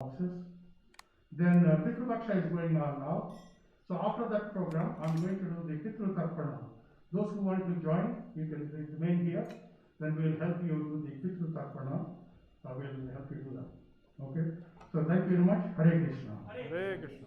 houses. Then Pitru Baksha is going on now. So after that program, I'm going to do the Pitru Tarpana. Those who want to join, you can remain here. Then we'll help you do the Pitru Tarpana. We'll help you do that. Okay. So thank you very much. Hare Krishna. Hare Krishna.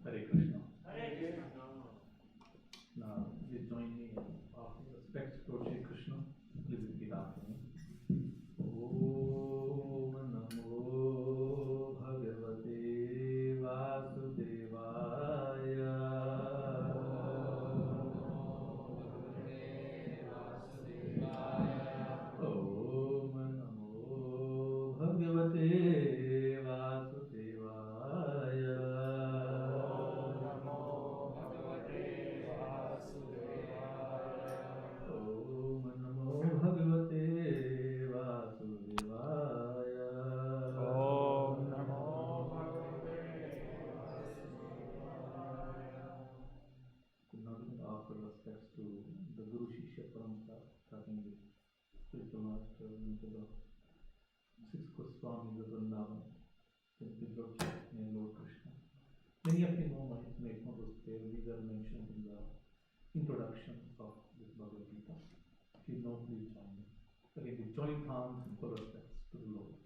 Hare Krishna. Now, please join me in offering respects to Shri Krishna. Please repeat after me. Om Namo Bhagavate spiritual master, into the six Goswamis of Vrindavan, simply Lord Krishna. Many of you know my motto's prayer. These are mentioned in the introduction of this Bhagavad Gita. If you know, please join me. Again, with joint hands and full respects to the Lord.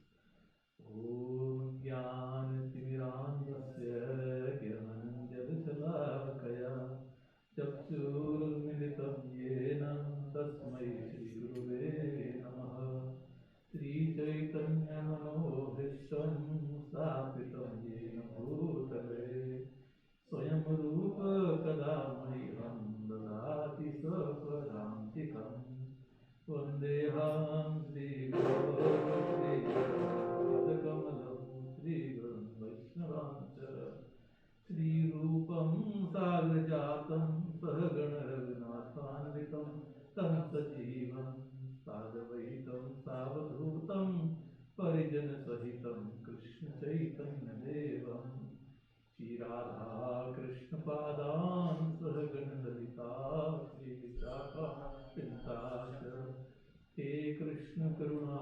Om Jnana Timirandasya Gyananjalisalakaya Chakshurmilitam Yena Tasmai Shri Guruve Namaha Shri Chaitanya Manohishtam Sapitam Yena Bhutale Swayam Rupa Kadamahyam Dadati Sapadantikam Vandeham Shri Guru Padakamalam Shri Guru Vaishnavancha Shri Rupam Sagrajatam Sahagana Raghunathanvitam Tam Sajivam Sadavaitam Savadhutam Parijana Sahitam Krishna Chaitanya Devam Shri Radha Krishna Padan Sahagana Lalita Shri Vichaka Pintasha He Krishna Karuna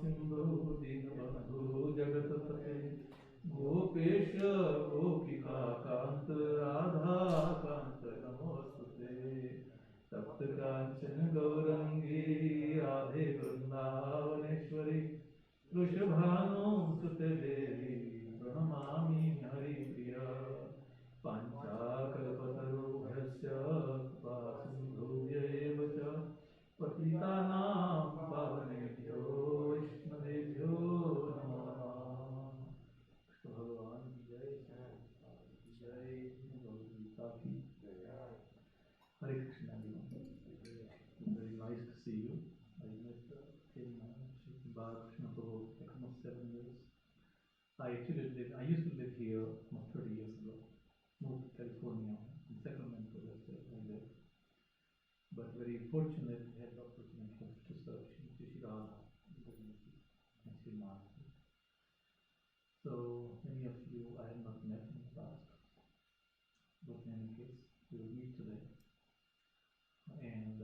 Sindhu Dinabandhu Jagatapate Gopesha Gopika Kanta Radha Kanta Namostute Tapta Kanchan Gaurangi Radhe Vrindavaneshwari Rushabhanu Sute Devi Pranamami Hari Priya Panchakalpatarubhyasya Pasindhubhya Evacha Patitanam Pavanebhyo Vaishnavebhyo Namo Namaha Krishna Bhagavan ki Jai, Prabhupada ki Jai, Bhagavad Gita ki Jai. Hare Krishna everyone. It's very nice to see you. I met Shri Krishna Prabhu like almost 7 years. I used to live here almost 30 years ago. Moved to California, in Sacramento, that's where I live. But very fortunate we had the opportunity to serve Shri Radha and Shri Madhuri. So many of you I have not met in the past, but in any case, we will meet today. And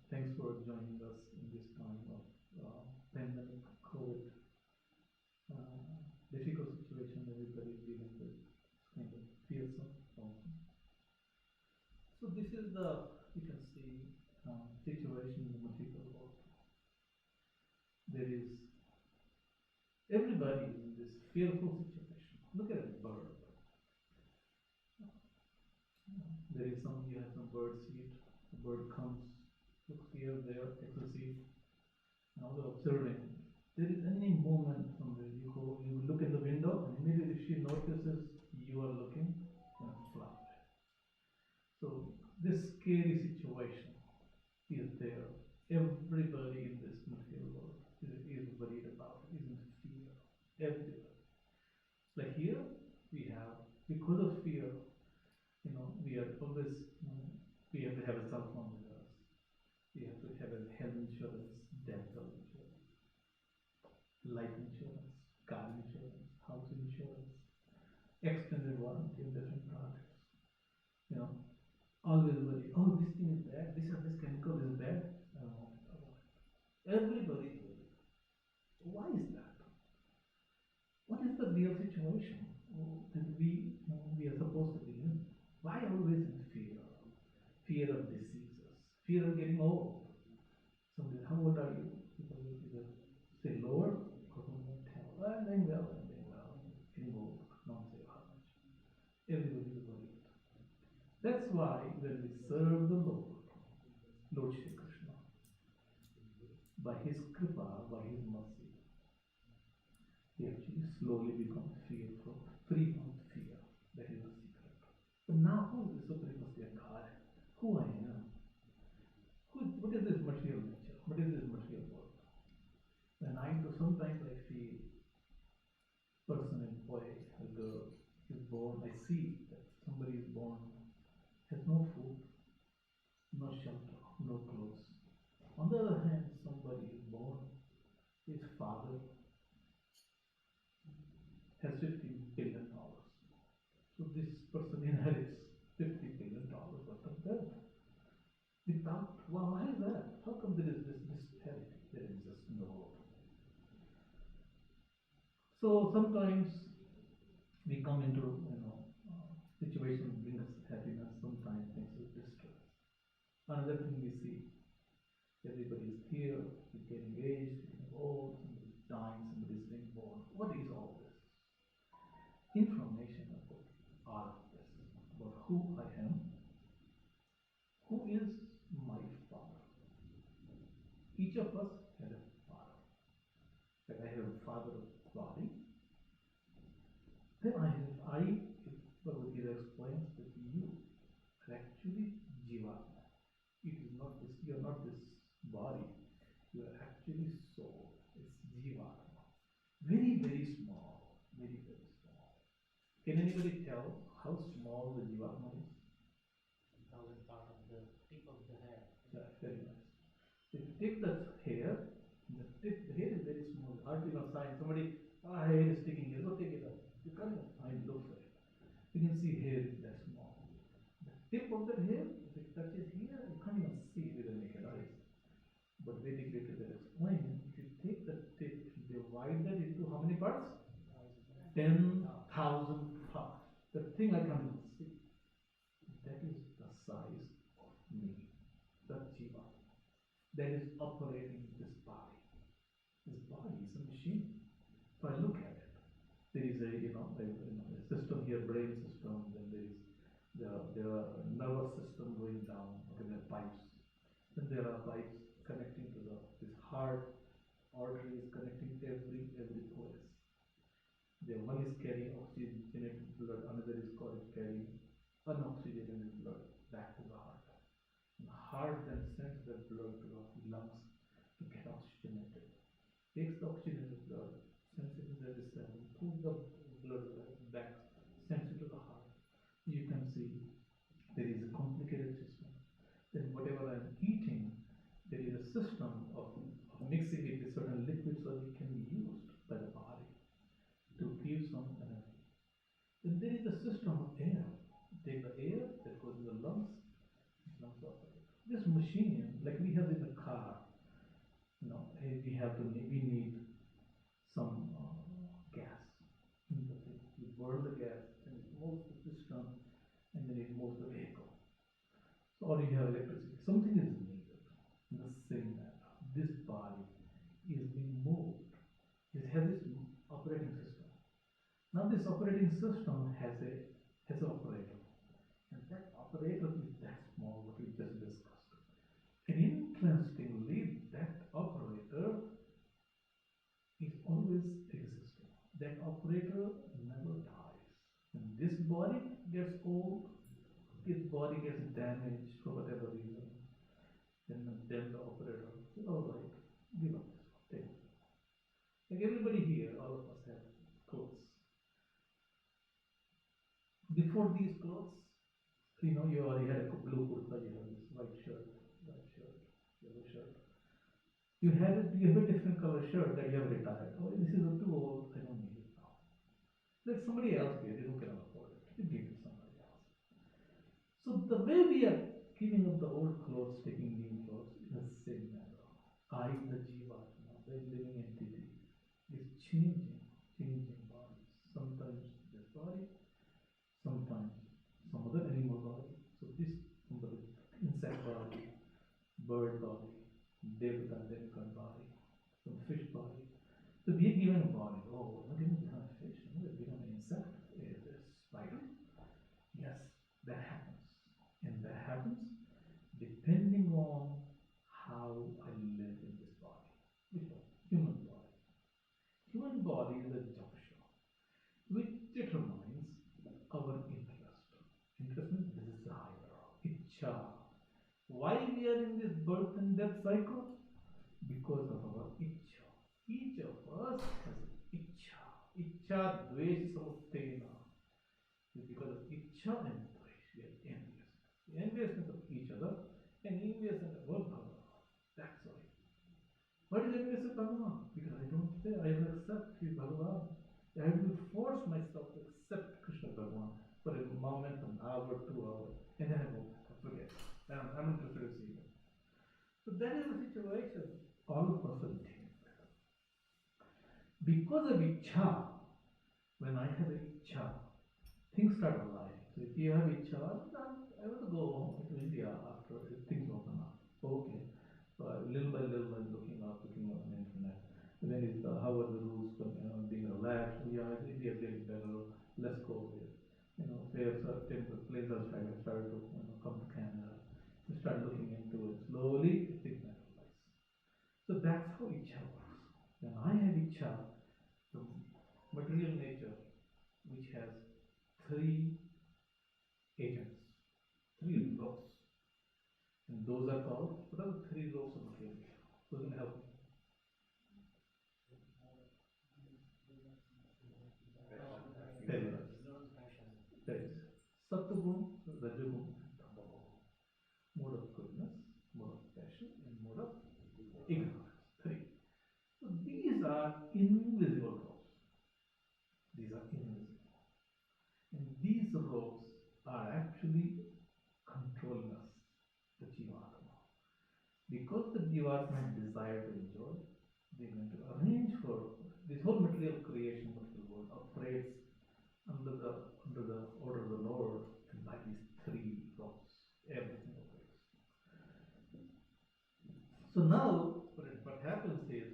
thanks for joining us in this time of pandemic, COVID, difficult situation everybody is dealing with. It's kind of fearsome also. So this is the, you can see, situation in the material world. There is, everybody is in this fearful situation. Look at a bird. There is some, you have some bird seed. The bird comes, looks here, there, takes a seat. Now they're observing. There is any moment from where you go, you look in the window, and immediately if she notices you are looking, you know, fly. So this scary situation is there. Everybody in this material world is worried about it, is in fear. Everybody. Like here, we have, because of fear, you know, we are always, we have to have a cell phone with us. We have to have a health insurance, dental insurance, life insurance, car insurance, house insurance, extended warranty in different products. You know, always worry, oh, this thing is bad, this chemical is bad, I don't want it, I want it. Everybody is worried. Why is that? What is the real situation that we are supposed to be in? Why always in fear? Fear of diseases, fear of getting old. Somebody, how old are you? People will either say lower or won't tell. Well, I'm doing well, getting old, not say how much. Everybody is worried. That's why when we serve the Lord Shri Krishna, by his kripa, by his mercy, we actually slowly become fearful, free from fear. That is the secret. But now, who is the supremacy of God? Who I am? What is this material nature? What is this material world? And sometimes I feel person, a boy, a girl is born, I see that somebody is born, has no food, no shelter, no clothes. On the other hand, somebody is born, his father has $50 billion. So this person inherits $50 billion worth of wealth. Without, well, why is that? How come there is this disparity? There is So sometimes we come into situations bring us happiness. Sometimes things will distress. Another thing we see, everybody is here, we get engaged, getting old, somebody's dying, somebody's being born. What is all this? Information about all of this, about who I am, who is my father. Each of us has a father. Like I have a father of body. Then if Bhagavad Gita explains that you are actually Jivatma. It is not this, you are not this body. You are actually soul. It's Jivatma. Very, very small. Very, very small. Can anybody tell how small the Jivatma is? 1,000 part of the tip of the hair. Yeah, very nice. If you take the hair, the hair is very small, hardly enough sign. Somebody, hair is sticking here, go take it out. You can't even find, look for it. You can see hair is that small. The tip of the hair, if it touches here, you can't even see with the naked eyes. But Vedic literature explains, if you take the tip and divide that into how many parts? 10,000 parts. The thing I can't even see. That is the size of me, the Jiva. That is operating this body. This body is a machine. If I look at it, there is a system here, brain system. Then there are nervous system going down. Okay, there are pipes. Then there are pipes connecting to this heart. Artery is connecting every place. One is carrying oxygenated blood. Another is carrying unoxygenated blood back to the heart. And the heart then sends the blood to the lungs to get oxygenated. Takes the oxygenated blood, sends it to the cell, pulls the blood back, sends it to the heart. You can see there is a complicated system. Then whatever I am eating, there is a system of mixing it with certain liquids so it can be used by the body to give some energy. Then there is a system of air. Take the air that goes to the lungs operate. This machine, like we have in the car, we need some gas. You burn the gas and it moves the system and then it moves the vehicle. So, or you have electricity. Something is needed. In the same manner, this body is being moved. It has its operating system. Now this operating system has an operator. And that operator is that small, what we just discussed. And interestingly, that operator is always existing. That operator never dies. When this body gets old, this body gets damaged for whatever reason, then the operator says, all right, give up this one, take it. Like everybody here, all of us have clothes. Before these clothes, you already had a blue kurta, you have this white shirt, yellow shirt. You have a different color shirt that you have retired. Oh, this is too old, I don't need it now. Let somebody else get it who cannot afford it. You give it to somebody else. So the way we are giving up the old clothes, taking new clothes, in the same manner. I, the Jivatma, the living entity, is changing bodies. Sometimes this body, sometimes some other animal body. So this somebody insect body, bird body, devata body, some fish body. So we are given a body. Oh, not even become a fish, no, we become an insect, a spider. Yes, that happens. And that happens depending on how I live in this body. Which one? Human body. Human body is a junction which determines our interest. Interest means desire, ichcha. Why we are in this birth and death cycle? Because of our ichcha. Each of us has ichcha. Ichcha, dvesh, samustena. Because of ichcha and dvesh, we are envious. Enviousness of each other and enviousness of Bhagavan. That's why. What is envious of Bhagavan? Because I don't say, I will accept Sri Bhagavan. I will force myself to accept Krishna Bhagavan for a moment, an hour, 2 hours, and then I will forget. I'm interested in seeing it. So that is the situation all of us are dealing with. Because of ichha, when I have ichha, things start aligning. So if you have ichha, I want to go home to India after things open up. Okay. So little by little I'm looking up on the internet. When is how are the rules being relaxed? Yeah, India is getting better. Let's go there. Fares are planes are started to come to Canada. We start looking into it slowly. Things materialize. So that's how ichha works. When I have ichha, the material nature, which has three agents, three laws, and those are called, what are the three laws of material nature? Who's going to help me? Very good. Sattvagun, Rajagun, and Tamagun. Mode of goodness, mode of passion, and mode of ignorance. Three. So these are invisible laws. These are invisible. And these laws are actually controlling us, the Jivatma. Because the Jivatma desire to enjoy, they're going to arrange for this whole material creation, material world operates under the order of the Lord and by these three laws. Everything operates. So now what happens is,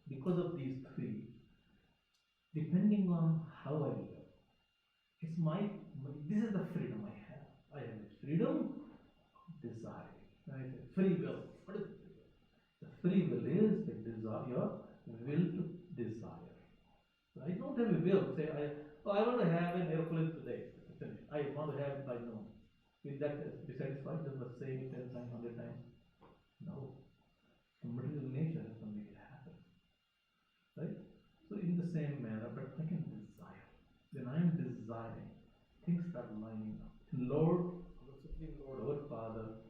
because of these three, depending on how I live, it's this is the freedom I have. I have the freedom of desire. Right? Free will. What is free will? The free will is the desire, your will to desire. So I don't have a will. Say I want to have an airplane today. I want to have it by noon. Will that be satisfied? Just the same 10 times, 100 times? No. The material nature has to make it happen. Right? So in the same manner, but I can desire. When I am desiring, things start lining up. And Lord, the Supreme Lord, our Father,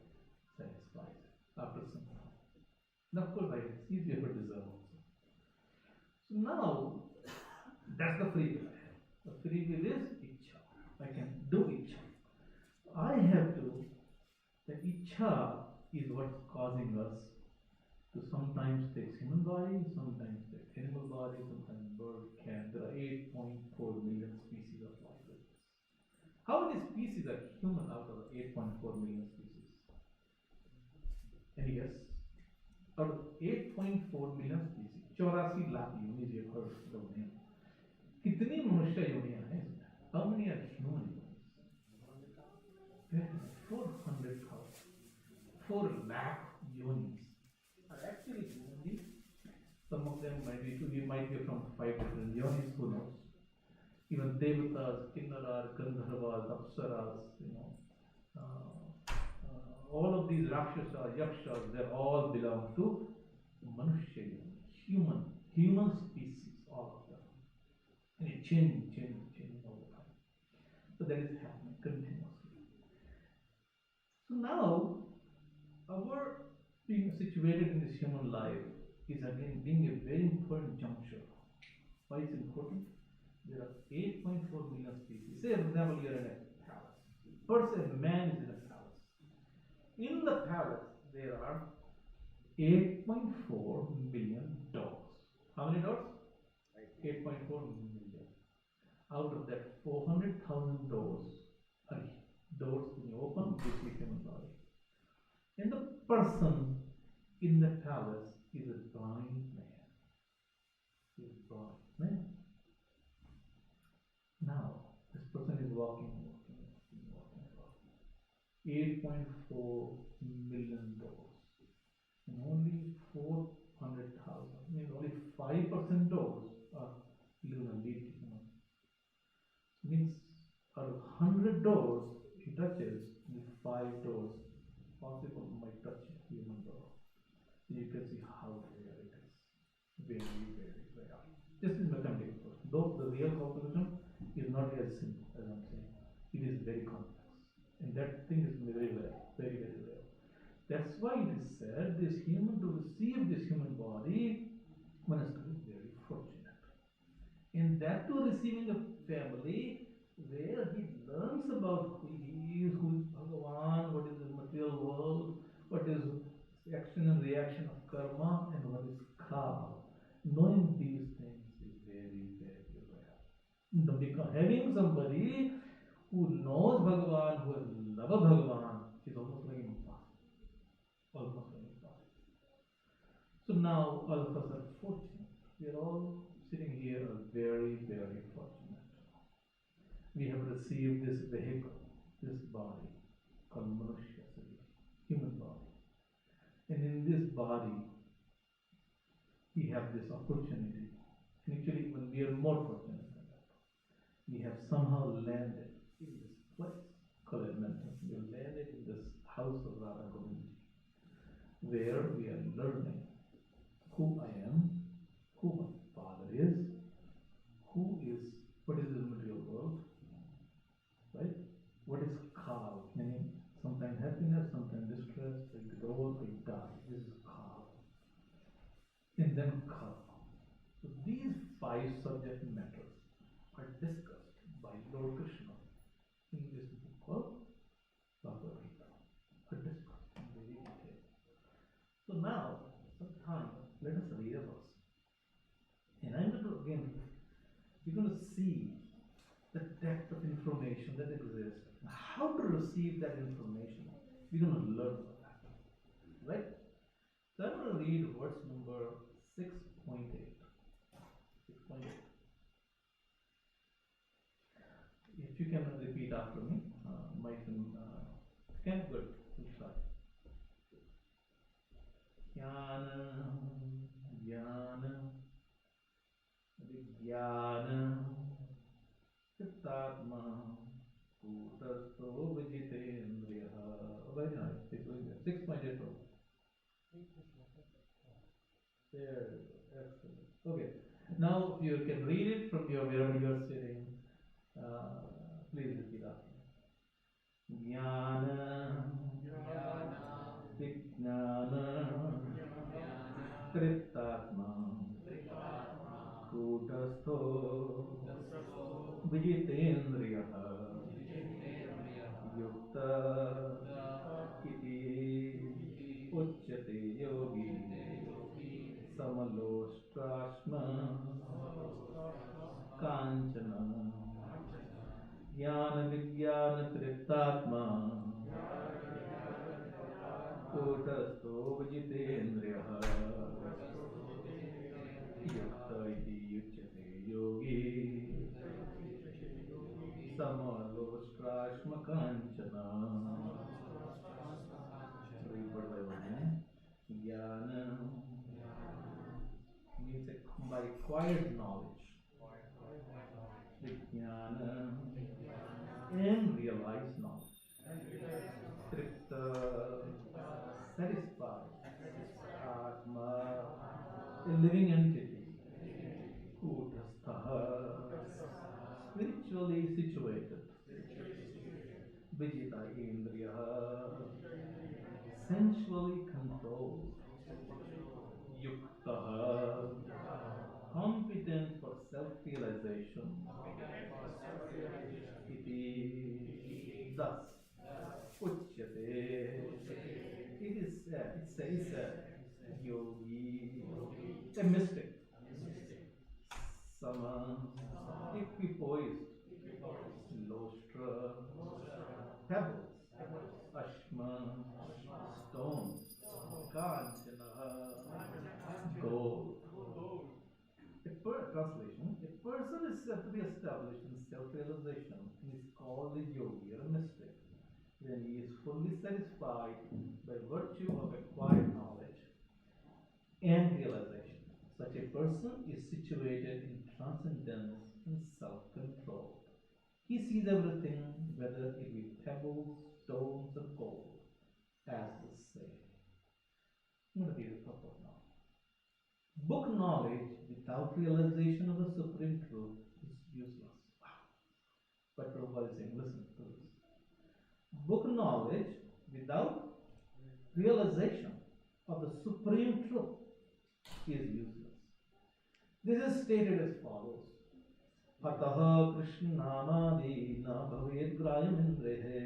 satisfies it after some time. And of course, He is able to deserve also. So now, that's the free will I have. The free will is ichha. I can do ichha. I have to, the ichha is what's causing us to sometimes take human body, sometimes take animal body, sometimes bird, cat. There are 8.4 million species of life like this. How many species are human out of the 8.4 million species? Any guess? Out of 8.4 million species, 84 lakh yonis you have heard the name. कितनी मनुष्य योनियां हैं इसमें? How many are human yonis? 400,000. 4 lakh yonis are actually human beings. Some of them might be from 5 different yonis, who knows? Even devatas, kinnaras, gandharvas, apsaras, all of these rakshasas, yakshas, they all belong to manushya yoni, human species, all of them. And it changing all the time. So that is happening continuously. So now, our being situated in this human life is again being a very important juncture. Why is it important? There are 8.4 million species. Say, for example, you are in a palace. Or say a man is in a palace. In the palace, there are 8.4 million dogs. How many dogs? 8.4 million. Out of that, 400,000 doors are doors when you open, you see human body. And the person in the palace is a blind man. He is a blind man. Now, this person is walking. 8.4 million doors. And only 400,000, means only 5% doors are lead human. Means out of 100 doors he touches, the 5 doors possible might touch a human door. So you can see how rare it is. Very, very rare. This is mathematical. Though the real calculation is not as simple as I'm saying. It is very complex. And that thing is very rare. Very, very rare. That's why it is said this human to receive this human body, one has to be very fortunate. And that to receiving a family where he learns about who he is, who is Bhagavan, what is the material world, what is action and reaction of karma, and what is karma. Knowing Bhagavan, who has Lava Bhagavan, is almost like impossible. Almost like impossible. So now all of us are fortunate. We are all sitting here are very, very fortunate. We have received this vehicle, this body called Manushya Sarira, human body. And in this body, we have this opportunity. And actually, when we are more fortunate than that, we have somehow landed in this place called Edmonton. We have landed in this house of Radha Govindji, where we are learning who I am, who my father is, what is this material world, right? What is kal, meaning sometimes happiness, sometimes distress, I grow, I die. This is kal. And then karma. So these 5 subject matters are discussed by Lord Krishna in this book called Bhagavad Gita. Are discussed in very detail. So now, sometime, let us read a verse. And I'm going to again, we're going to see the depth of information that exists, and how to receive that information. We're going to learn from that, right? So I'm going to read verse number 6.8. 6.8. If you can repeat after me, Mike can good. We'll try. Jnana, jnana, vijnana, Tatma Kutasto Vijitendriya. Very nice. Keep doing that. 6.8. There. Excellent. Okay. Now you can read it from your wherever you are sitting. Please repeat after me. Jnana, Vijnana, Kritatma, Kutastho Vijitendriyaha Yukta Iti Uchyate Yogi Samaloshtrashma Kanchana Jnana Vijnana Tritatma Kutasto Vijitendriyaha Yukta Iti Uchyate Yogi Samaloshtrashma Kanchana. Read word by word again. Jnana means by acquired knowledge. Vijnana and realized knowledge. Tripta, satisfied. Atma, a living entity. Kutastha, spiritually situated. Vijita Indriya, sensually controlled. Yukta, competent for self-realization. Iti, thus. Uchyate, it is said, it says, yogi, a mystic. Sama, equipoised. Lostra, pebbles. Ashma, stones. Kanchana, gold. Translation, a person is said to be established in self-realization and is called a yogi or a mystic when he is fully satisfied by virtue of acquired knowledge and realization. Such a person is situated in transcendence and self-control. He sees everything, whether it be pebbles, stones, or gold, as the same. I'm going to read the purport now. Book knowledge without realization of the supreme truth is useless. Wow. But Prabhupada is saying, listen to this. Book knowledge without realization of the supreme truth is useless. This is stated as follows. Ataha Krishnamadi na bhavet grayam indrehe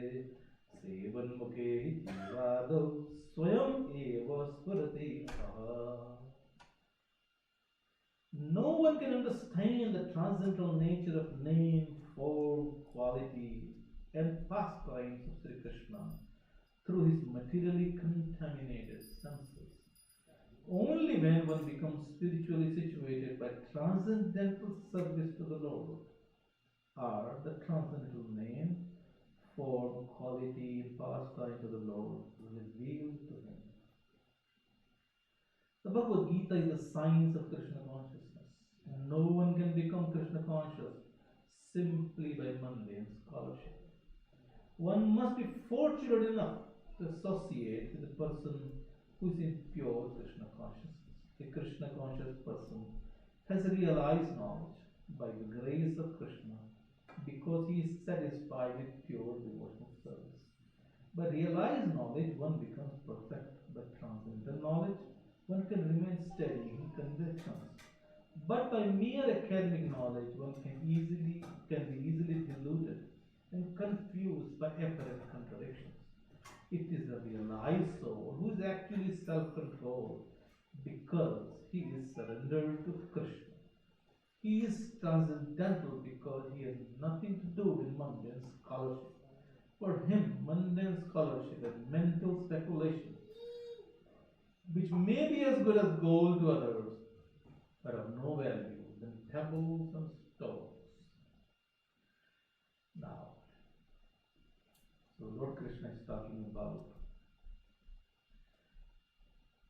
sevan mukhe jivado swayam eva spurati saha. No one can understand the transcendental nature of name, form, quality, and pastimes of Sri Krishna through his materially contaminated senses. Only when one becomes spiritually situated by transcendental service to the Lord are the transcendental name, form, quality, and pastime to the Lord revealed to him. The Bhagavad Gita is the science of Krishna consciousness. No one can become Krishna conscious simply by mundane scholarship. One must be fortunate enough to associate with a person who is in pure Krishna consciousness. A Krishna conscious person has realized knowledge by the grace of Krishna because he is satisfied with pure devotional service. By realized knowledge, one becomes perfect. By transcendental knowledge, one can remain steady in convictions. But by mere academic knowledge, one can be easily deluded and confused by apparent contradictions. It is the realized soul who is actually self-controlled because he is surrendered to Krishna. He is transcendental because he has nothing to do with mundane scholarship. For him, mundane scholarship is mental speculation, which may be as good as gold to others, but of no value than pebbles and stones. Now, so Lord Krishna is talking about,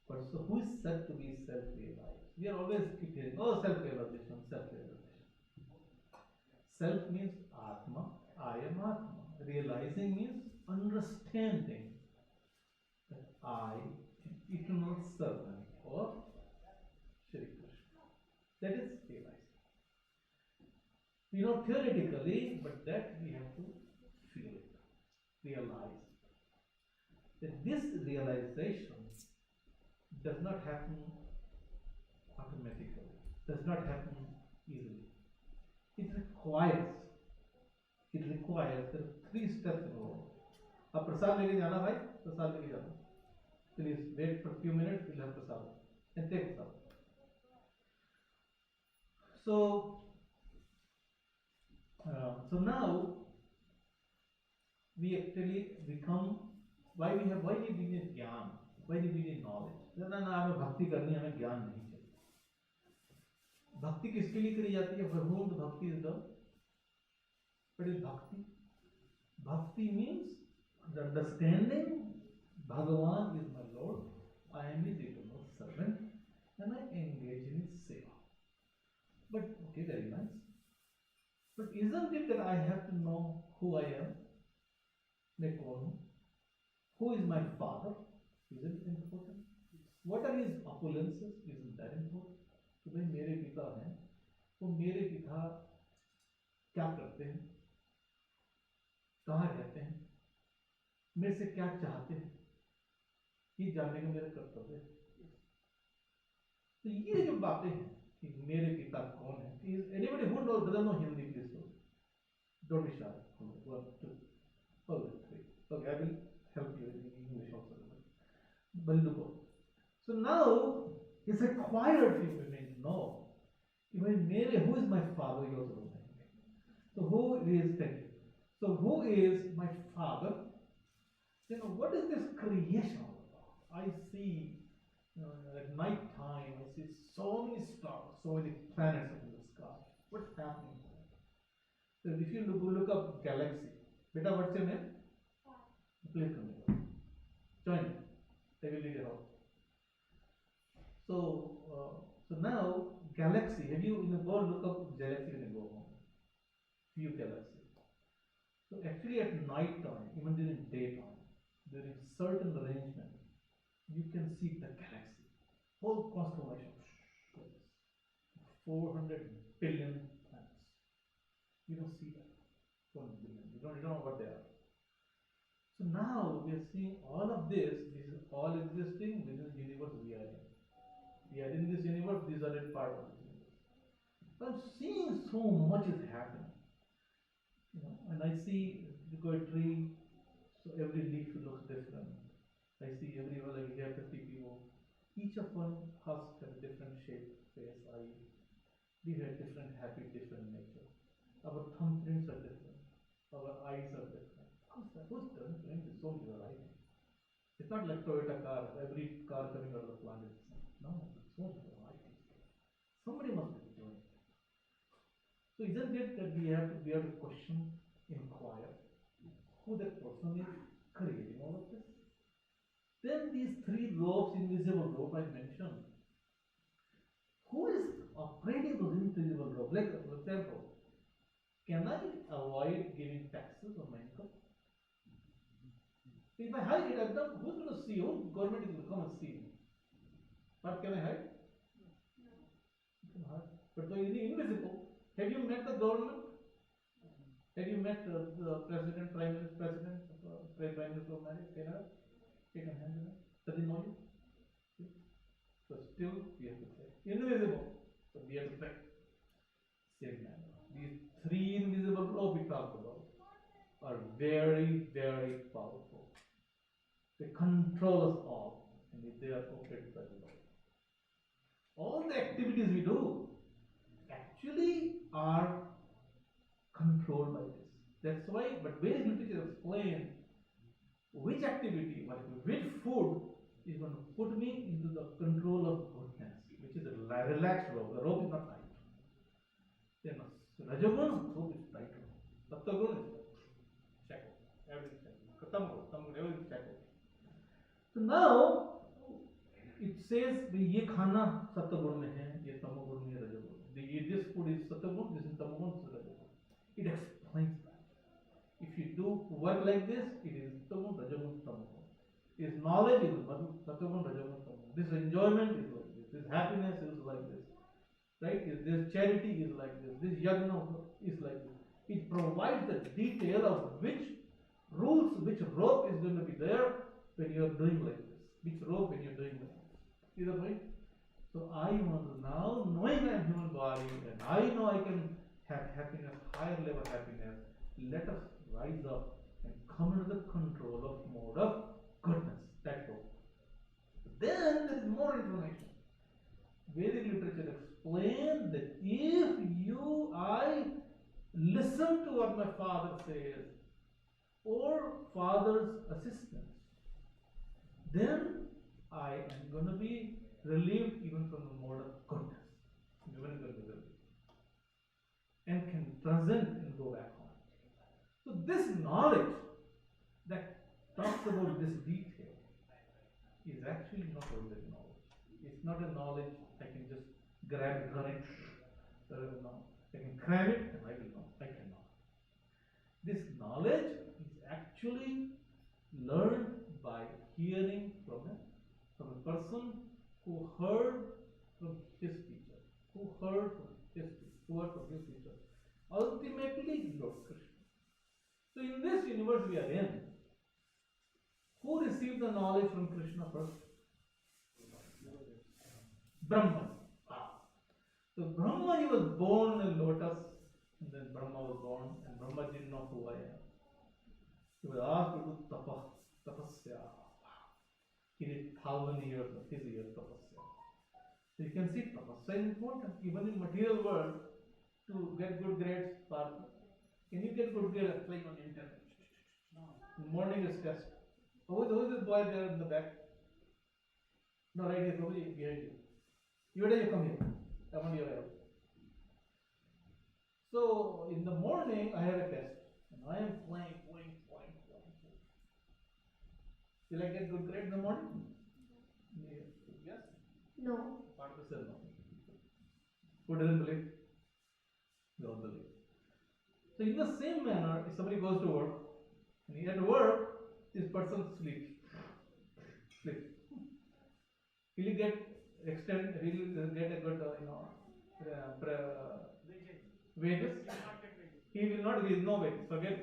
but so who is said to be self-realized? We are always keep hearing, oh, self-realization, self-realization. Self means Atma, I am Atma. Realizing means understanding that I am eternal servant of Shri Krishna. That is realizing. We know theoretically, but that we have to feel it, realize. That this realization does not happen automatically, does not happen easily. It requires there are 3 steps involved. अब प्रसाद लेके जाना भाई, प्रसाद लेके जाना. Please wait for a few minutes, we'll have prasad. And take prasad. So now we actually become, why we need jnana, why we need knowledge. ना हमें भक्ति करनी, हमें ज्ञान नहीं चाहिए. भक्ति किसके लिए करी जाती है? For whom the bhakti is done? What is bhakti? Bhakti means the understanding Bhagavan is my Lord, I am his eternal servant, and I engage in his seva. But, okay, very nice. But isn't it that I have to know who I am? Who is my father? Isn't it important? What are his opulences? Isn't that important? तो भाई मेरे पिता हैं, तो मेरे पिता क्या करते हैं, कहाँ रहते हैं, मेरे से क्या चाहते हैं, ये जानने का मेरा कर्तव्य है. तो ये जो बातें हैं कि मेरे पिता कौन है, anybody who doesn't know Hindi, please don't be shy. 1, 2, 3. Okay, I will help you in English also. But look. So now it's required for you to know who is my father. You also don't know. So who is my father? What is this creation all about? I see at night time, I see so many stars, so many planets in the sky. What's happening? So if you look up galaxy, beta, what's your name? Please come here. Join me. I will lead you out. So now galaxy. Have you go look up galaxy when you go home? Few galaxies. So actually at night time, even during daytime, during certain arrangement, you can see the galaxy, whole constellation, 400 billion planets. You don't see that. 400 billion. You don't know what they are. So now we are seeing all of this. This is all existing within the universe we are in. We are in this universe. These are a part of this universe. So I'm seeing so much is happening. And I see the tree. So every leaf looks different. I see everyone, like here 50 people. Each of one has a different shape, face, eye. We have different habit, different nature. Our thumbprints are different. Our eyes are different. Who's doing this? So your eye. It's not like Toyota car. Every car coming out of the plant is the same. No, it's so your eye. Somebody must be doing it. So isn't it that we have to question, inquire who that person is creating all of this? Then these three robes, invisible robe I mentioned. Who is operating those invisible robes? Like, for example, can I avoid giving taxes on my income? If I hide it, who's going to see? Who government is going to come and see me? But can I hide? You can hide. But though it is invisible, have you met the government? Have you met the president, prime minister, prime minister of Canada? Take a hand in it. Does he know you? So still we have to say invisible, but we have to say same manner. These three invisible laws we talked about are very, very powerful. They control us all, and they are operated by the Lord. All the activities we do actually are controlled by this. That's why, but various literatures explain which activity, which food is going to put me into the control of goodness, which is a relaxed rope. The rope is not tight. Then Rajagun, rope is tight. Sattvagun is shackled. Everything shackled. Everything shackled. So now it says ये खाना सत्वगुण में है, ये तमोगुण में रजोगुण. This food is sattvagun, this is tamogun, this is rajogun. It explains that. If you do work like this, it is sattvagun, rajogun, tamogun. This knowledge is sattvagun, rajogun, tamogun. This enjoyment is like this. This happiness is like this. Right? This charity is like this. This yagna is like this. It provides the detail of which rules, which rope is going to be there when you are doing like this. Which rope when you are doing like this. See the point? So I want to now, knowing I am human body and I know I can have happiness, higher level happiness, let us rise up and come under the control of mode of goodness. That's all. Then there is more information. Vedic literature explains that if I listen to what my father says or father's assistance, then I am going to be relieved even from the mode of goodness. And can transcend and go back home. So this knowledge that talks about this detail is actually not ordinary knowledge. It's not a knowledge I can just grab it, run it. No. I can cram it and I will know. I cannot. This knowledge is actually learned by hearing from a person who heard from his teacher, who heard from his teacher. Ultimately, Lord Krishna. So in this universe we are in, who received the knowledge from Krishna first? Brahma. So Brahma, he was born in lotus, and then Brahma was born, and Brahma didn't know who I am. He was asked to do tapasya. He did 1,000 years of his years tapasya. So you can see tapasya is important. Even in material world, to get good grades, can you get good grades playing on the internet? No. In the morning is test. Who is this boy there in the back? No, right here, probably behind you. You come here. I want your help. So in the morning I have a test, and I am playing. Will I get good grade in the morning? Yes? No. Partner said no. Who doesn't believe? We all believe. So in the same manner, if somebody goes to work, and he at work, this person sleeps. Will he get a good wages? He will not. There is no wages. Forget.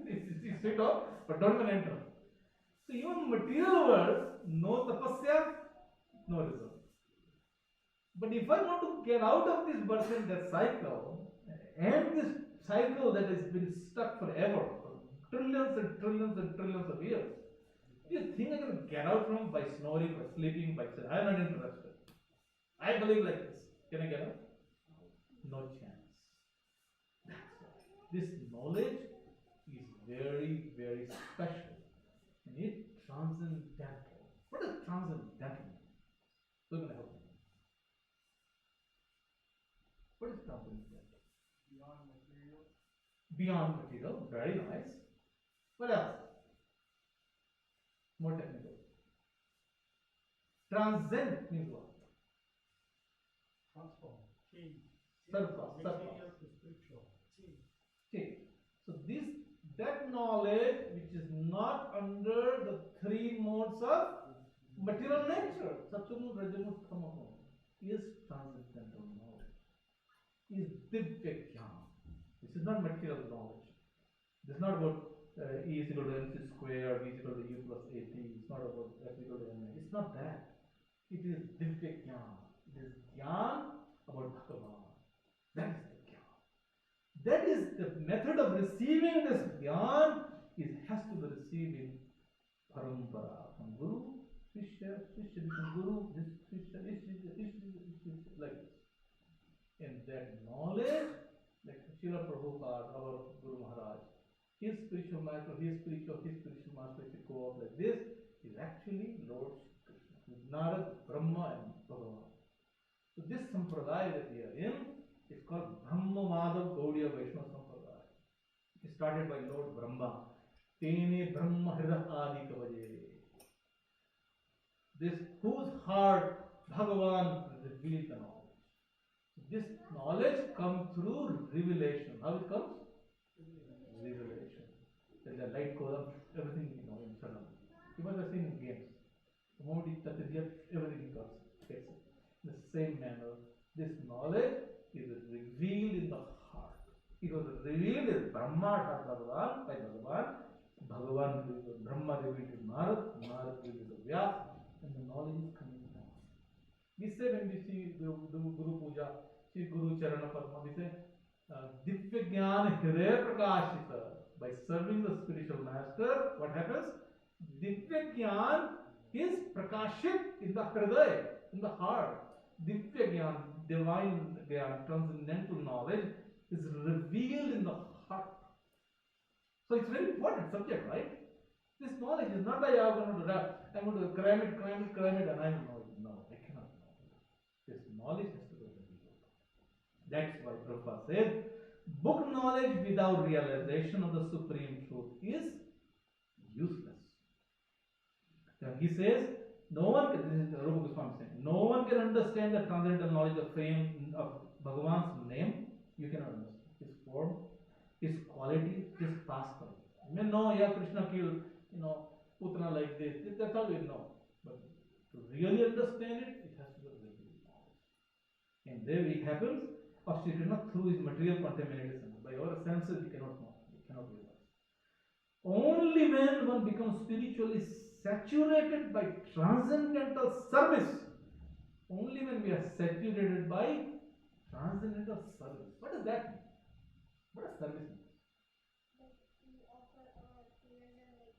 It's sit off, but don't even enter. So even material world, no tapasya, no result. But if I want to get out of this birth and death cycle, and this cycle that has been stuck forever, for trillions and trillions and trillions of years, do you think I can get out from by snoring, by sleeping, by saying, I am not interested. I believe like this. Can I get out? No chance. That's why this knowledge very, very special. And it's transcendental. What does transcendental mean? Who's going to help me? What is transcendental? Beyond material. Beyond material, very nice. What else? More technical. Transcend means what? Transform. Change. Surpass. Material to spiritual. Change. Change. So that knowledge which is not under the three modes of material nature, Satsuma, Rajamut, Tamamo, is transcendental knowledge. Is Divya Jnana. This is not material knowledge. This is not about E is equal to MC square, V is equal to U plus AP. It's not about F is equal to MA. It's not that. It is Divya Jnana. It is Jnana about Bhagavan. That is the Jnana. That is the method of receiving this Jnana. It has to be received in Parampara. From Guru, Shishya become Guru, this Shishya, like this. And that knowledge, like Srila Prabhupada, our Guru Maharaj, his spiritual master, his spiritual master, if you go up like this, is actually Lord Krishna, with Narad, Brahma, and Bhagavan. So this sampradaya that we are in is called Brahma Madhav Gaudiya Vaishnava Sampradaya. It started by Lord Brahma. Tene Brahma Hrida Adi Kavaje. This whose heart Bhagavan revealed the knowledge. This knowledge comes through revelation. How it comes? Revelation. When the light goes up, everything you know in sudden. You must have seen in games. The moment you touch it, everything gets it. In the same manner, this knowledge is revealed in the heart. It was revealed in Brahma Bhagavan by Bhagavan revealed to Brahma, revealed to Narad, Narad revealed to Vyas, and the knowledge is coming down. We say when we see the Guru Puja, see Guru Charana Padma, we say Divya Jnana Hridaya Prakashita. By serving the spiritual master, what happens? Divya Jnana is Prakashit in the Hridaya, in the heart. Divya Jnana, divine Jnana, transcendental knowledge is revealed in the heart. So it's very important subject, right? This knowledge is not like I'm going to cram it, and I will know it. No, I cannot know it. This knowledge has to be revealed. That's why Prabhupada said, book knowledge without realization of the supreme truth is useless. Then he says, no one can, this is Rupa Goswami saying, no one can understand the transcendental knowledge of fame of Bhagavan's name. You cannot understand his form, his quality, his pastime. You may know, yeah, Krishna killed, Putana like this. That's all we know. But to really understand it, it has to be revealed knowledge. And there it happens of Sri Krishna through his material contaminated senses. By our senses, we cannot know, we cannot realize. Only when one becomes spiritually saturated by transcendental service, only when we are saturated by transcendental service. What does that mean? What does service mean? Like we offer our prayers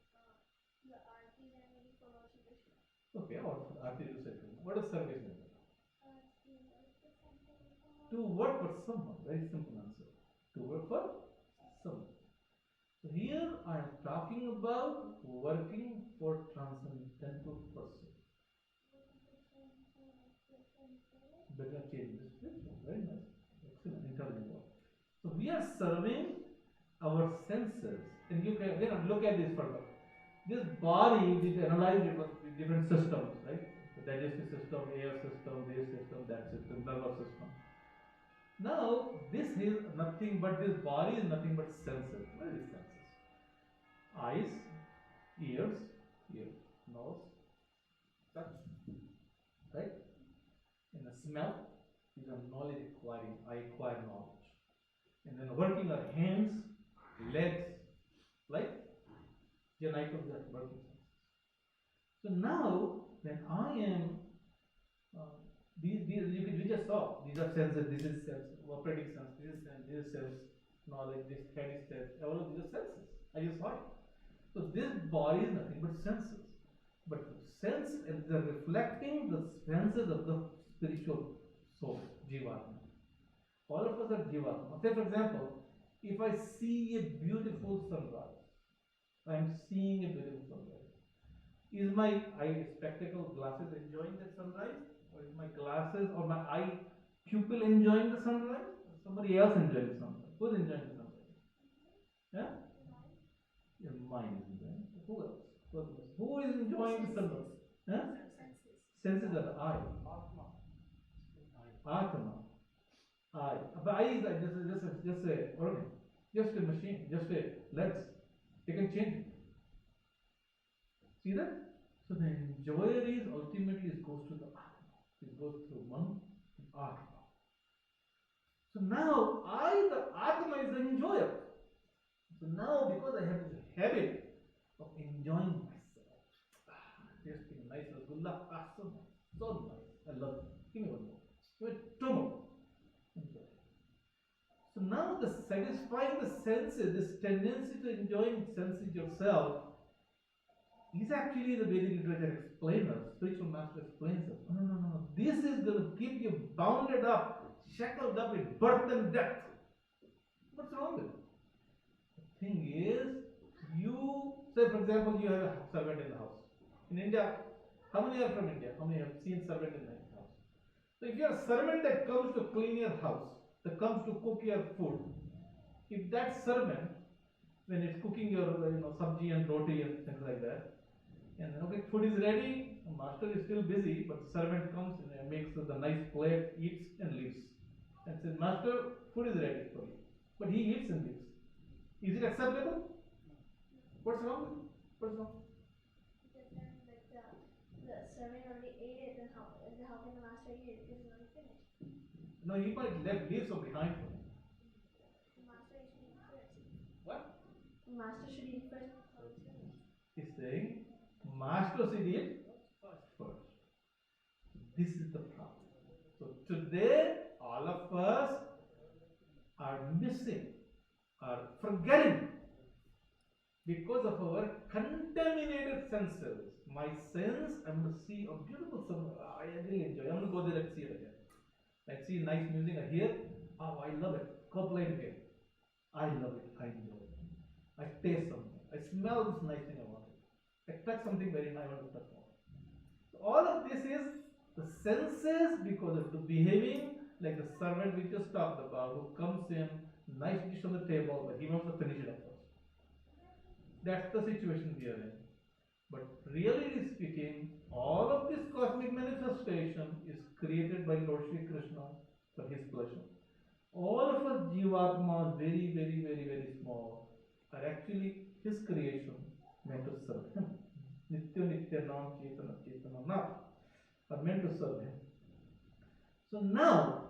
and the aartis and maybe for Lord Shri Krishna. Okay, or Aarti you said. What does service mean? To To work work for something. for someone. Very simple answer. To work for someone. So here I am talking about working for transcendental person. Better change this picture. Very nice. Excellent. Intelligent word. So we are serving our senses. And you can again look at this further. This body is analyzed with different systems, right? The digestive system, air system, this system, that system, nervous system. Now, this is nothing but this body is nothing but senses. What are these senses? Eyes, ears, nose, touch, right? And the smell is a knowledge acquiring. I acquire knowledge. And then working our hands, legs, like genitals are working senses. So now, when I am we just saw these are senses, this is sense, operating sense, this is sense, knowledge, this head is sense, all of these are senses. I just saw it. So this body is nothing but senses. But sense is reflecting the senses of the spiritual soul, Jivatma. All of us are Jivatma. Say for example, if I see a beautiful sunrise, I'm seeing a beautiful sunrise. Is my eye spectacle glasses enjoying the sunrise? Or is my glasses or my eye pupil enjoying the sunrise? Or somebody else enjoying the sunrise? Who's enjoying the sunrise? Yeah? Your mind is enjoying it. Who else? Who is enjoying the sunrise? Huh? Senses of the eye. Atma. Eye. But eye is like just a organ, just a machine, just a lens. You can change it. See that? So the enjoyer is ultimately it goes to the Atma. It goes through Man and Atma. So now the Atma is the enjoyer. So now because I have this habit of enjoying myself, tasting a nice rasgulla, so nice, so nice. I love it. Give me one more. Give me two more. Enjoy. So now the satisfying the senses, this tendency to enjoying senses yourself, is actually the Vedic literature explainers, spiritual master explains it. No. This is going to keep you bounded up, shackled up with birth and death. What's wrong with it? The thing is, you say for example you have a servant in the house. In India, how many are from India? How many have seen servant in the house? So if you are a servant that comes to clean your house, that comes to cook your food, if that servant, when it's cooking your sabji and roti and things like that, and okay, food is ready, the master is still busy, but the servant comes and makes the nice plate, eats and leaves, and says, Master, food is ready for you. But he eats and leaves. Is it acceptable? What's wrong with it? What's wrong? Because then, like the servant already ate it, then how can the master eat it? Because it's already finished. No, he might leave some behind for him. The master should eat first. What? The master should eat first before it's finished. He's saying, Master should eat first. This is the problem. So today, all of us are missing, are forgetting because of our contaminated senses. My sense, I'm going to see a beautiful sunrise. I really enjoy. I'm going to go there and see it again. I see nice music. I hear, oh, I love it. Go play it again. I love it. I enjoy it. I taste something. I smell this nice thing. I want it. I touch something very nice. I want to touch more. So all of this is the senses because of the behaving like the servant we just talked about who comes in, nice dish on the table, but he wants to finish it up first. That's the situation we are in. But really speaking, all of this cosmic manifestation is created by Lord Shri Krishna for his pleasure. All of us Jivatmas, very small, are actually his creation meant to serve him. Nitya Nityanam Chetana Chetana Nam are meant to serve him. So now,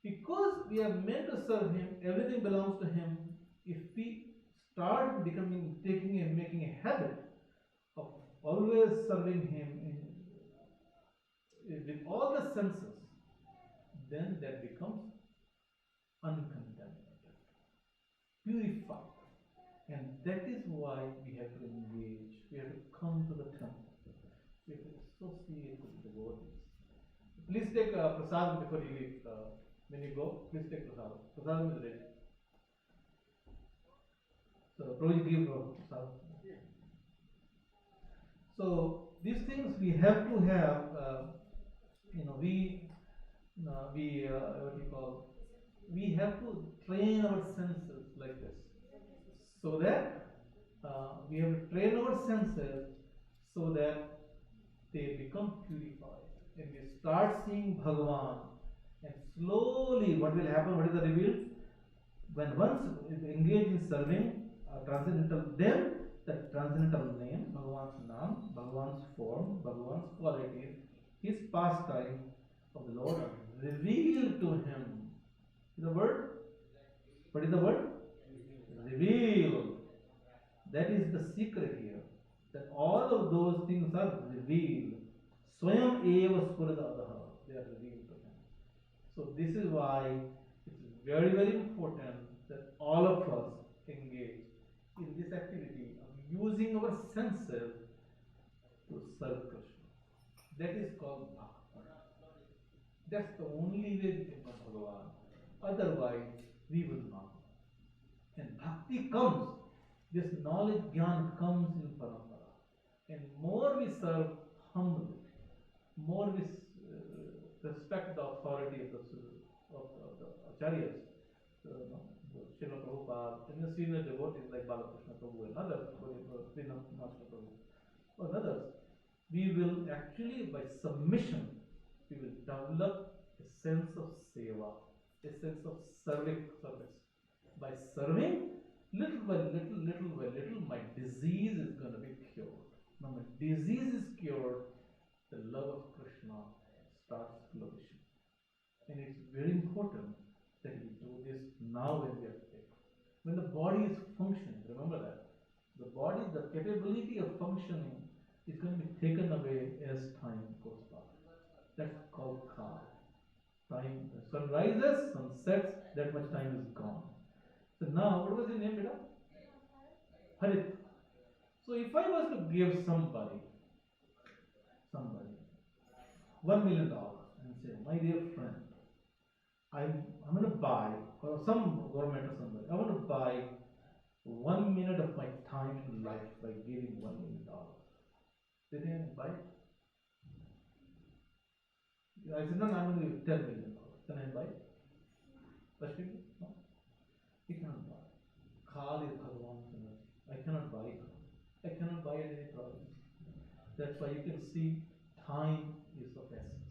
because we are meant to serve him, everything belongs to him. If we start making a habit of always serving him with all the senses, then that becomes uncontaminated, purified. And that is why we have to engage, we have to come to the temple, we have to associate with the devotees. Please take prasadam before you leave. When you go, please take prasadam. Prasadam is ready. So, Prabhuji give prasadam. So, these things we have to have, we have to train our senses like this. So that we have to train our senses so that they become purified. And we start seeing Bhagavan. And slowly, what will happen? What is the reveal? When once we engage in serving transcendental, then the transcendental name, Bhagavan's Naam, Bhagavan's form, Bhagavan's qualities, his pastime of the Lord are revealed to him. Is the word? What is the word? Revealed. That is the secret here. That all of those things are revealed. Swayam eva spuradadaha. They are revealed to him. So this is why it is very important that all of us engage in this activity of using our senses to serve Krishna. That is called bhakti. That's the only way we can know Bhagavan. Otherwise, we will not. And bhakti comes This knowledge Gyan comes in parampara. And more we serve humbly, more we respect the authority of the acharyas, Srila Prabhupada, and the senior devotees like Balakrishna Prabhu and others, Srila Master Prabhu, or others, we will actually, by submission, we will develop a sense of seva, a sense of service. By serving, little by little, my disease is going to be cured. Now my disease is cured, the love of Krishna starts flourishing. And it's very important that we do this now when we are sick. When the body is functioning, remember that. The body, the capability of functioning is going to be taken away as time goes by. That's called kal. Time, the sun rises, sun sets, that much time is gone. So now, what was your name, Beta? Harit. So if I was to give somebody $1 million and say, my dear friend, I'm going to buy, or some government or somebody, I want to buy 1 minute of my time in life by giving $1 million. Did anyone buy it? I said, no, I'm going to give $10 million. Can I buy it? Ashwin? No? You cannot buy it. Kal is Bhagavan's energy. I cannot buy it. I cannot buy it any problem. That's why you can see time is of essence.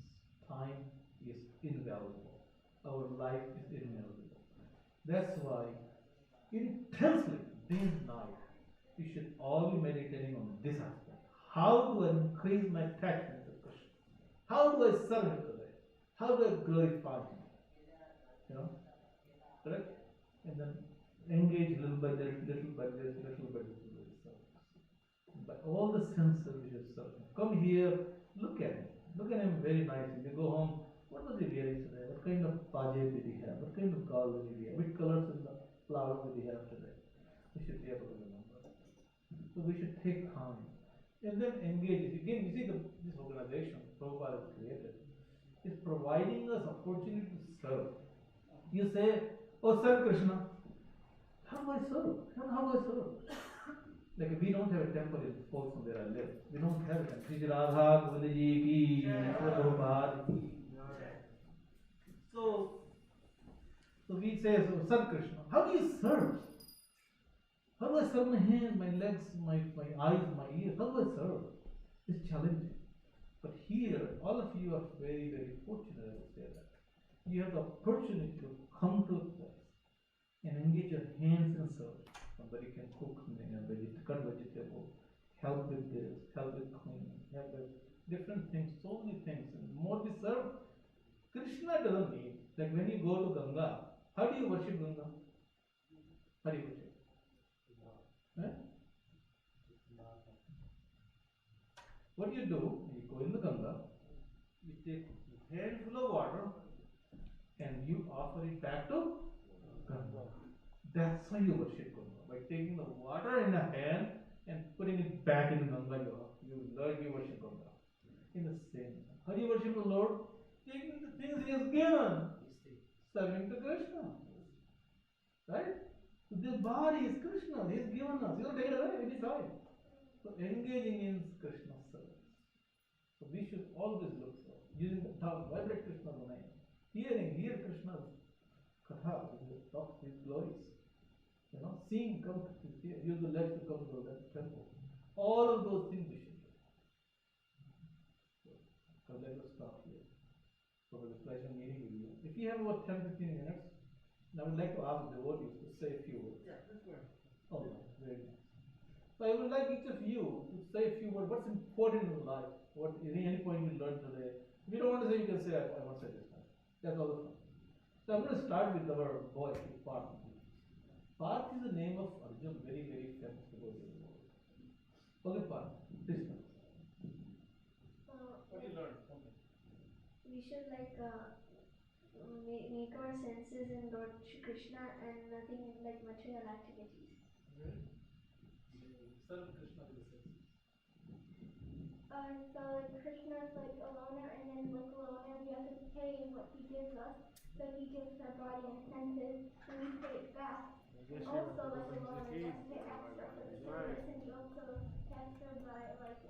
Time is invaluable. Our life is invaluable. That's why intensely, day and night, you should all be meditating on this aspect. How do I increase my attachment to Krishna? How do I serve Him today? How do I glorify Him? You know? Correct? And then engage little by little by little. By all the senses we should serve Him. Come here, look at Him. Look at Him very nicely. You go home, what was He wearing today? What kind of pajamas did He have? What kind of garland did He have? Which colors in the flower did He have today? We should be able to remember. So we should take time. And then engage. Again, you see this organization Prabhupada has created is providing us opportunity to serve. You say, oh, serve Krishna. How do I serve? How do I serve? Like we don't have a temple in Folsom where I live. We don't have a temple. Shri Radha Govinda Ji ki, Prabhupada ki. So we say, so serve Krishna. How do you serve? How do I serve my hands, my legs, my eyes, my ears? How do I serve? It's challenging. But here, all of you are very, very fortunate, I would say that. You have the opportunity to come to a place and engage your hands in service. Somebody can cook, cut vegetable, help with this, help with cleaning, help with different things, so many things. And the more we serve, Krishna doesn't need. Like when you go to Ganga, how do you worship Ganga? How do you worship? Huh? What you do, you go in the Ganga, you take a handful of water and you offer it back to Ganga. That's how you worship Ganga. By taking the water in a hand and putting it back in Ganga, you worship Ganga. In the same way. How do you worship the Lord? Taking the things He has given, serving to Krishna. Right? So this body is Krishna. He has given us. He will take it away any time. So engaging in Krishna's service. So we should always look for using the tongue, vibrate Krishna's name, hear Krishna's katha, talk His glories. You know, seeing, come to here, use the legs to come to the temple. All of those things we should do. So let us stop here. So it was a pleasure meeting with you. If you have about 10-15 minutes, I would like to ask the devotees to say a few words. Yeah, that's good. Oh, very nice. So I would like each of you to say a few words. What's important in life? What any point you learned today? If you don't want to say, you can say, I want to say this. That's all the fun. So I'm going to start with our boy, Parth. Parth is the name of Arjun, very, very famous devotee in the world. Okay, Parth, please start. What do you learn? Okay. We should make our senses in Lord Shri Krishna and nothing like material activities. Really? Serve Krishna with the senses. So like Krishna's like a loner, and then like a loner we have to pay what he gives us. So he gives our body and senses, and we pay it back. Yes, also yeah. like a lot of Okay. necessary extra for the Right. service, and you also captured by like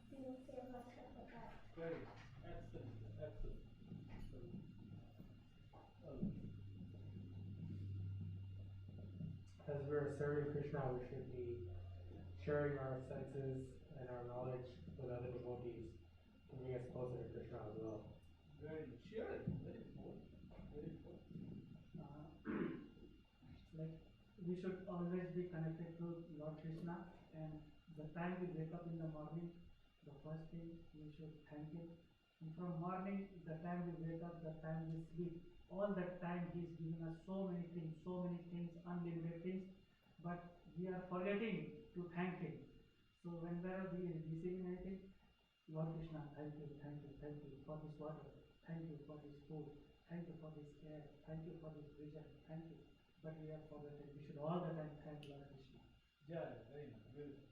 student sales and stuff like that. Very excellent, excellent. As we're serving Krishna, we should be sharing our senses and our knowledge with other devotees to bring us closer to Krishna as well. Very sharing, very important, very important. Like we should always be connected to Lord Krishna, and the time we wake up in the morning, the first thing we should thank him. And from morning, the time we wake up, the time we sleep, all that time he is giving us so many things, unlimited things, but we are forgetting to thank him. So whenever we are receiving anything, Lord Krishna, thank you for this water, thank you for this food, thank you for this air, thank you for this vision, thank you. But we have forgotten. We should all the time thank Lord Krishna. Yeah, very nice, beautiful.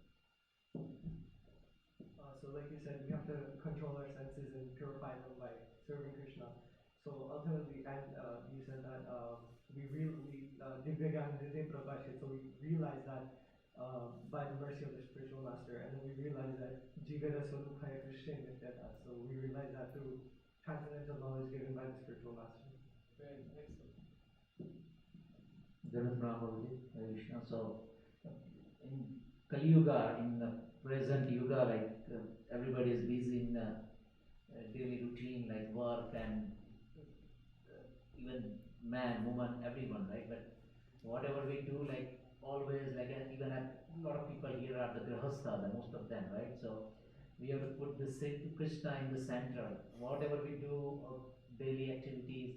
So like you said, we have to control our senses and purify them by serving Krishna. So ultimately, and you said that we so we realize that by the mercy of the spiritual master, and then we realize that Jivara Swarupaya Krishna Nityata. So we realize that through transcendental knowledge given by the spiritual master. Very excellent. Jagat Brahmaji, Krishna. So in Kali Yuga, in the present Yuga, like everybody is busy in daily routine, like work and even man, woman, everyone, right? But whatever we do, like always, like even a lot of people here are the grihastha, the most of them, right? So we have to put the Krishna in the center. Whatever we do, or daily activities,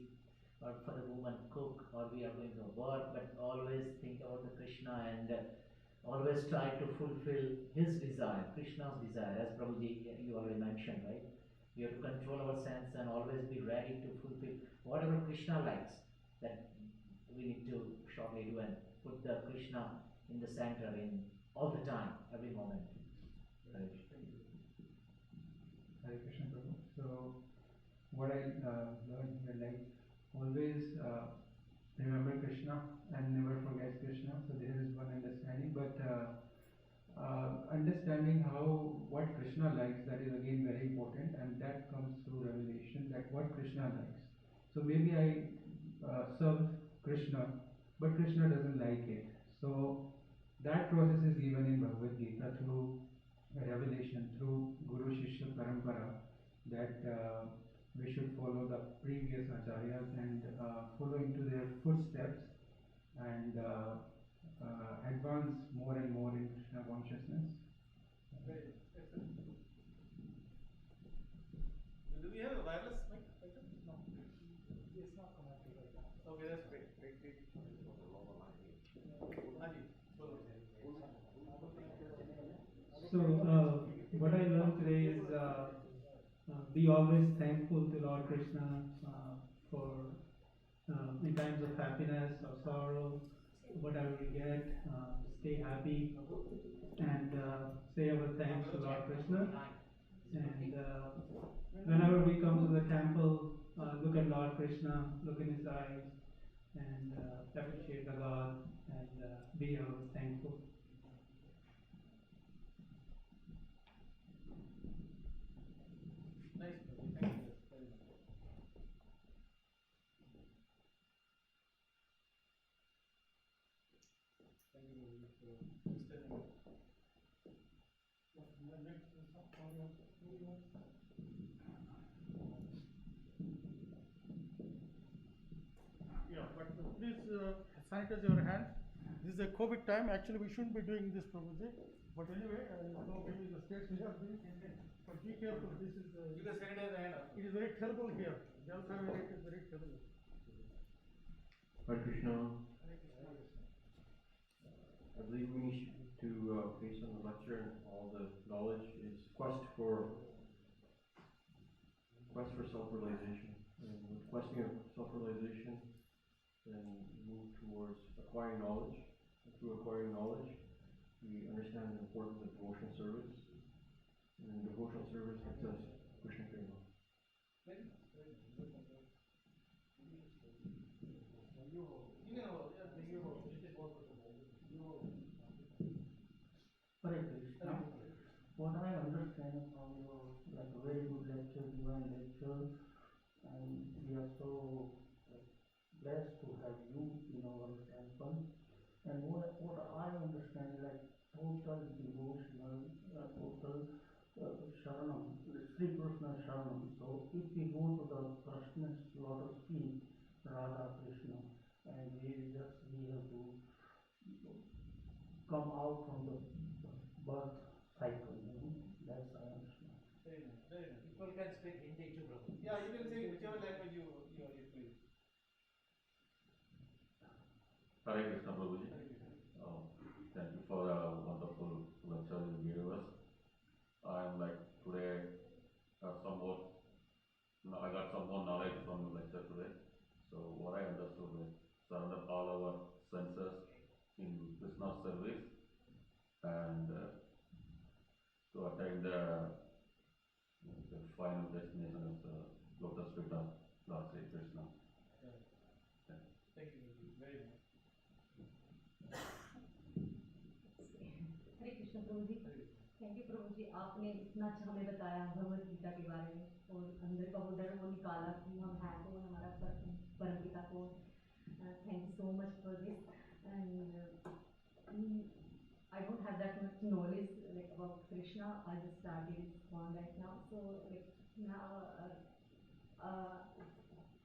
or for the woman cook, or we are going to work, but always think about the Krishna and always try to fulfill his desire, Krishna's desire, as Prabhuji you already mentioned, right? We have to control our sense and always be ready to fulfill whatever Krishna likes. That we need to shortly do and put the Krishna in the center in all the time, every moment. Very Hare Krishna Prabhu. So what I learned here, like always remember Krishna and never forget Krishna. So this is one understanding. But understanding what Krishna likes, that is again very important, and that comes through revelation. That what Krishna likes. So maybe I serve Krishna, but Krishna doesn't like it. So that process is given in Bhagavad Gita through revelation, through Guru Shishya Parampara, that we should follow the previous acharyas and follow into their footsteps and advance more and more in Krishna consciousness. Very excellent. Do we have a wireless mic? No. It's not connected right now. Okay, that's great. Haji, follow. So, what I learned today is be always thankful to Lord Krishna for in times of happiness or sorrow, whatever we get, stay happy and say our thanks to Lord Krishna. And whenever we come to the temple, look at Lord Krishna, look in his eyes, and appreciate the God and be always thankful. Nice, thank you. Very nice. Thank you very much for extending it. Yeah, but please sanitize your hands. This is a COVID time. Actually, we shouldn't be doing this, Prabhuji. But anyway, no, maybe the states we have been. But be careful. This is. You can sanitize the hand. It is very terrible here. The Alzheimer rate is very terrible. Hare Krishna. I believe we need to, based on the lecture and all the knowledge, is quest for self-realization. And with questing of self-realization, then move towards acquiring knowledge. And through acquiring knowledge, we understand the importance of devotional service. And devotional service gets us Krishna Prema. Very nice, very nice. You can hold, yeah, you hold. Hare Krishna. What I understand from your like very good lecture, divine lecture, and we are so like, blessed to have you in our temple. And what I understand like total devotional, total Sharanam, Sri Krishna Sharanam. So if we go to the Krishna's lotus feet, Radha Krishna, and we have to come out from the birth cycle, that's I understand. Very nice, very nice. People can speak Hindi too, brother. Yeah, you can say whichever language you please. Hare Krishna Prabhuji. Thank you for the wonderful lecture you gave us. I am like today I got some more knowledge from the lecture today. So what I understood is surrender all our senses in Krishna's service and to attain the final destination of the lotus feet of Lord Sri Krishna. Thank you, very nice. Hare Krishna Prabhu ji, thank you Prabhu ji, आपने इतना अच्छा हमें बताया भगवत गीता के बारे में और अंदर का वो डर वो निकाला कि हम हैं कौन, हमारा परम पिता कौन. Thank you so much for this. And I don't have that much knowledge like about Krishna. I just started ISKCON right now, so like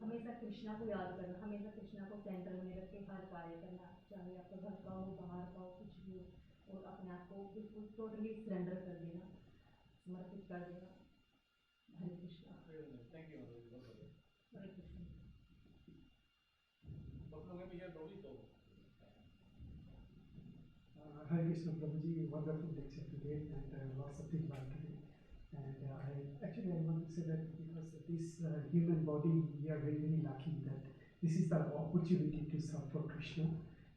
हमेशा कृष्णा को याद करना, हमेशा कृष्णा को सेंटर में रख के हर कार्य करना, चाहे आपका घर का हो, बाहर का हो, कुछ भी हो, और अपने आप को बिल्कुल टोटली सरेंडर कर देना, समर्पित कर देना. हरे Krishna. Thank you, Hare Krishna. Hare Krishna Prabhuji, wonderful lecture today and lots of feedback today. And I want to say that because this human body, we are very, very lucky that this is the opportunity to serve for Krishna.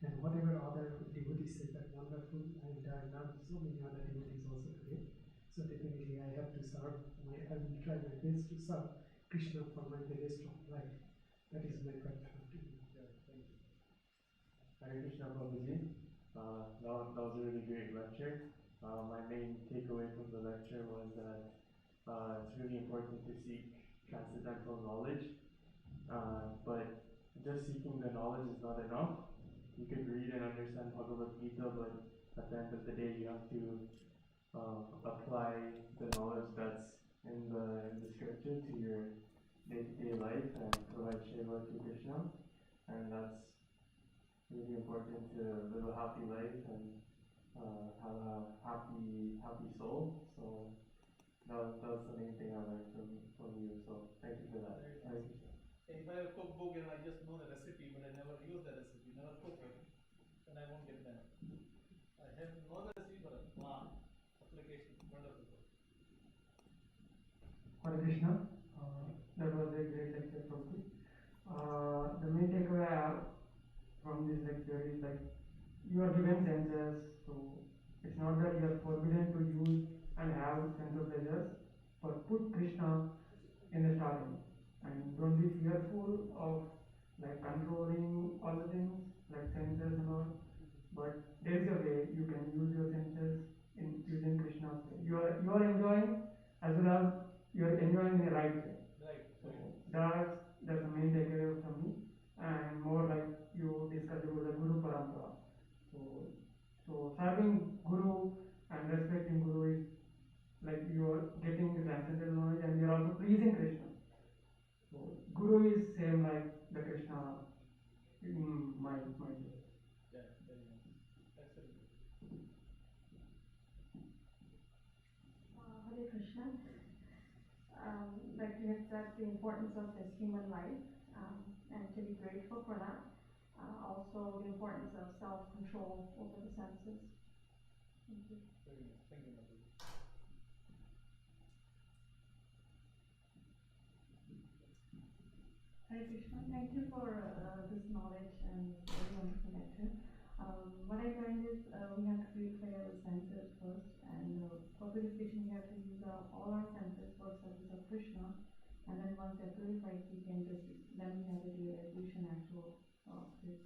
And whatever other devotees said that wonderful, and I love so many other devotees also today. So definitely I have to serve, I will try my best to serve Krishna for my the rest of life. That is my prayer to you. Hare Krishna Prabhuji. That was a really great lecture. My main takeaway from the lecture was that it's really important to seek transcendental knowledge, but just seeking the knowledge is not enough. You could read and understand Bhagavad Gita, but at the end of the day, you have to apply the knowledge that's in the scripture to your day-to-day life and provide Shiva to Krishna, and that's really important to live a happy life and have a happy soul. So that was the main thing I learned from you. So thank you for that. If I have a cookbook and I just know the recipe, but I never use the recipe, never cook it, then I won't get that. I have know the recipe, but application, wonderful. Hare Krishna. That was a great lecture from you. The main takeaway I have from this lecture is like you are given senses, so it's not that you are forbidden to use and have sensual pleasures, but put Krishna in the starting and don't be fearful of like controlling all the things like senses and all, but there is a way you can use your senses in using Krishna's way. You are enjoying as well as you are enjoying in the right way. Right. So that's the main takeaway from me, and more like you discussed about the Guru Parampara. So serving Guru and respecting Guru is like you are getting the transcendental knowledge and you are also pleasing Krishna. So Guru is same like the Krishna in my view. Yeah, very nice. Excellent. Hare Krishna. Like you had said, the importance of this human life, and to be grateful for that. Also, the importance of self-control over the senses. Thank you. Very nice. Thank you, Mother. Hare Krishna. Thank you for this knowledge and very wonderful lecture. What I learned is we have to purify our senses first, and for purification we have to use all our senses for service of Krishna, and then once they're purified, then we have the realization actual of this